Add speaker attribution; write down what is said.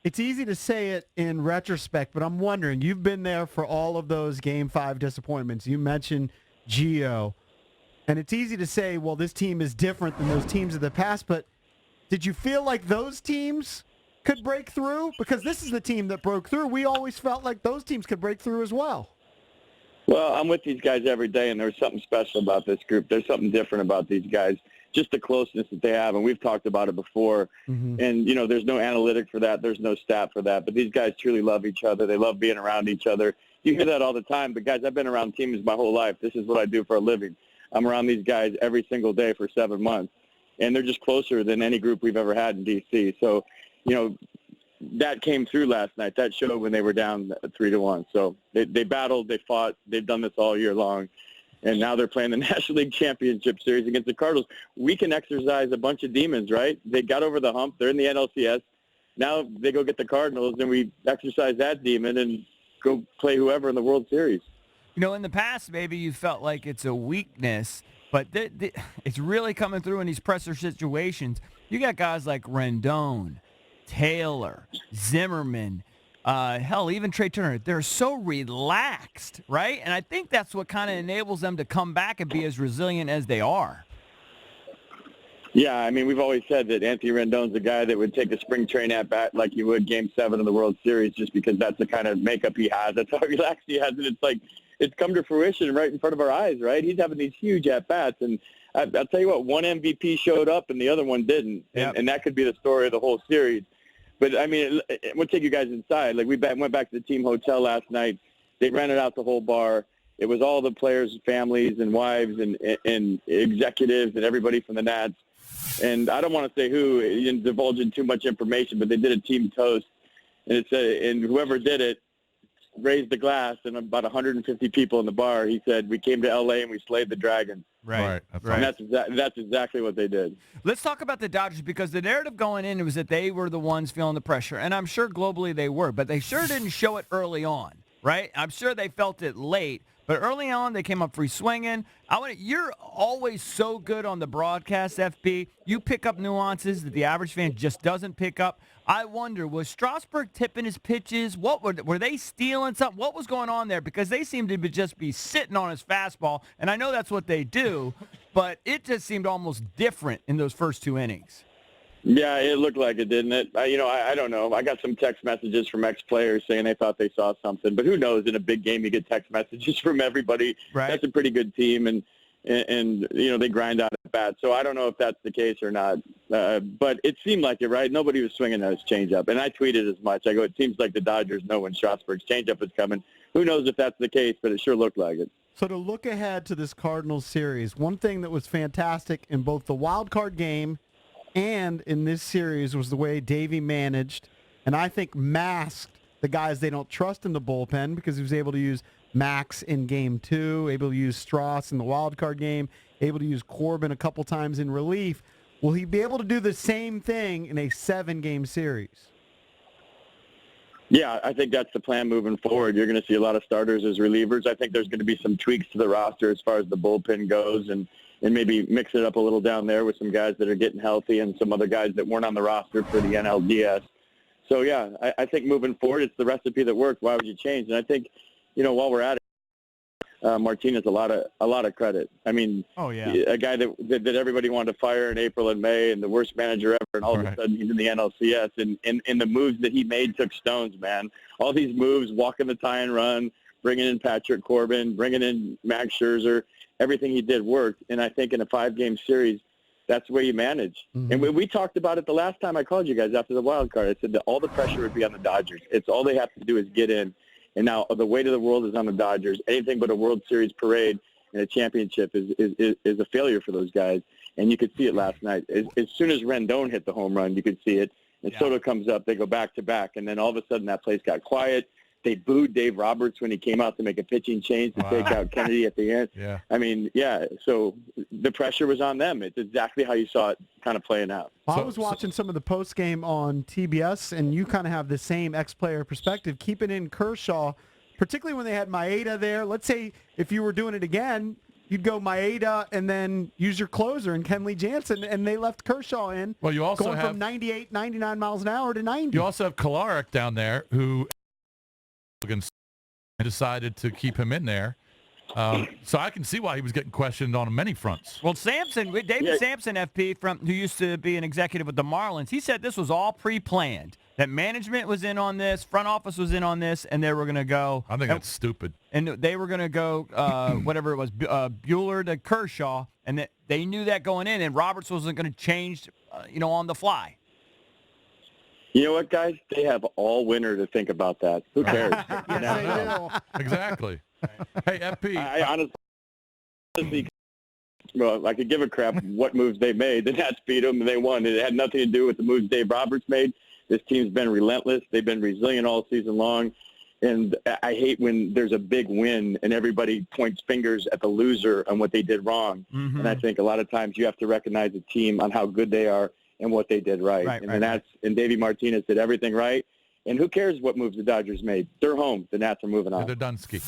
Speaker 1: It's easy to say it in retrospect, but I'm wondering, you've been there for all of those Game 5 disappointments. You mentioned Gio, and it's easy to say, well, this team is different than those teams of the past, but did you feel like those teams could break through? Because this is the team that broke through. We always felt like those teams could break through as well.
Speaker 2: Well, I'm with these guys every day, and there's something special about this group. There's something different about these guys, just the closeness that they have, and we've talked about it before.
Speaker 1: Mm-hmm.
Speaker 2: And, there's no analytic for that. There's no stat for that. But these guys truly love each other. They love being around each other. You hear that all the time. But, guys, I've been around teams my whole life. This is what I do for a living. I'm around these guys every single day for 7 months. And they're just closer than any group we've ever had in D.C. So, that came through last night. That showed when they were down 3-1. So they battled, they fought, they've done this all year long, and now they're playing the National League Championship Series against the Cardinals. We can exercise a bunch of demons, right? They got over the hump. They're in the NLCS. Now they go get the Cardinals, and we exercise that demon and go play whoever in the World Series.
Speaker 3: In the past, maybe you felt like it's a weakness, but it's really coming through in these pressure situations. You got guys like Rendon, Taylor, Zimmerman, hell, even Trey Turner. They're so relaxed, right? And I think that's what kind of enables them to come back and be as resilient as they are.
Speaker 2: Yeah, I mean, we've always said that Anthony Rendon's the guy that would take a spring training at bat like you would Game 7 of the World Series, just because that's the kind of makeup he has. That's how relaxed he has, and it's like it's come to fruition right in front of our eyes, right? He's having these huge at-bats, and I'll tell you what, one MVP showed up and the other one didn't, and that could be the story of the whole series. But, I mean, we'll take you guys inside. Like, we went back to the team hotel last night. They rented out the whole bar. It was all the players' families and wives and executives and everybody from the Nats. And I don't want to say who, divulging too much information, but they did a team toast. And it said, and whoever did it raised the glass, and about 150 people in the bar, he said, we came to L.A. and we slayed the dragon.
Speaker 3: Right.
Speaker 2: And that's exactly what they did.
Speaker 3: Let's talk about the Dodgers, because the narrative going in was that they were the ones feeling the pressure, and I'm sure globally they were, but they sure didn't show it early on, right? I'm sure they felt it late, but early on they came up free swinging. You're always so good on the broadcast, FP. You pick up nuances that the average fan just doesn't pick up. I wonder, was Strasburg tipping his pitches? What were they stealing something? What was going on there? Because they seemed to just be sitting on his fastball, and I know that's what they do, but it just seemed almost different in those first 2 innings.
Speaker 2: Yeah, it looked like it, didn't it? I don't know. I got some text messages from ex-players saying they thought they saw something, but who knows? In a big game, you get text messages from everybody.
Speaker 3: Right.
Speaker 2: That's a pretty good team, and they grind out at bat. So I don't know if that's the case or not, but it seemed like it, right? Nobody was swinging at his changeup, and I tweeted as much. I go, it seems like the Dodgers know when Strasburg's changeup is coming. Who knows if that's the case, but it sure looked like it.
Speaker 1: So to look ahead to this Cardinals series, one thing that was fantastic in both the wild card game and in this series was the way Davey managed, and I think masked the guys they don't trust in the bullpen, because he was able to use Max in Game 2, able to use Strauss in the wild card game, able to use Corbin a couple times in relief. Will he be able to do the same thing in a 7-game series?
Speaker 2: Yeah, I think that's the plan moving forward. You're going to see a lot of starters as relievers. I think there's going to be some tweaks to the roster as far as the bullpen goes, and maybe mix it up a little down there with some guys that are getting healthy and some other guys that weren't on the roster for the NLCS. So, yeah, I think moving forward, it's the recipe that worked. Why would you change? And I think, while we're at it, Martinez a lot of credit. I mean, a guy that everybody wanted to fire in April and May, and the worst manager ever, and all of a sudden he's in the NLCS. And the moves that he made took stones, man. All these moves, walking the tie and run, bringing in Patrick Corbin, bringing in Max Scherzer, everything he did worked. And I think in a 5-game series, that's the way you manage. Mm-hmm. And we talked about it the last time I called you guys after the wild card. I said that all the pressure would be on the Dodgers. It's all they have to do is get in. And now the weight of the world is on the Dodgers. Anything but a World Series parade and a championship is a failure for those guys. And you could see it last night. As soon as Rendon hit the home run, you could see it. And Soto comes up. They go back-to-back. And then all of a sudden that place got quiet. They booed Dave Roberts when he came out to make a pitching change to take out Kennedy at the end.
Speaker 4: Yeah.
Speaker 2: I mean, so the pressure was on them. It's exactly how you saw it kind of playing out.
Speaker 1: Well, I was watching some of the post-game on TBS, and you kind of have the same ex-player perspective. Keeping in Kershaw, particularly when they had Maeda there. Let's say if you were doing it again, you'd go Maeda and then use your closer and Kenley Jansen, and they left Kershaw in.
Speaker 4: Well, you also
Speaker 1: going
Speaker 4: have
Speaker 1: from 98, 99 miles an hour to 90.
Speaker 4: You also have Kolarek down there who decided to keep him in there. So I can see why he was getting questioned on many fronts.
Speaker 3: Well, David Sampson, FP, who used to be an executive with the Marlins, he said this was all pre-planned, that management was in on this, front office was in on this, and they were going to go.
Speaker 4: I think that's stupid.
Speaker 3: And they were going to go, whatever it was, Buehler to Kershaw, and that they knew that going in, and Roberts wasn't going to change, on the fly.
Speaker 2: You know what, guys? They have all winter to think about that. Who cares?
Speaker 4: Exactly. Hey, FP.
Speaker 2: I honestly, well, I could give a crap what moves they made. The Nats beat them and they won. It had nothing to do with the moves Dave Roberts made. This team's been relentless. They've been resilient all season long. And I hate when there's a big win and everybody points fingers at the loser on what they did wrong. Mm-hmm. And I think a lot of times you have to recognize a team on how good they are and what they did right. The Nats and Davey Martinez did everything right. And who cares what moves the Dodgers made? They're home. The Nats are moving on.
Speaker 4: They're done ski.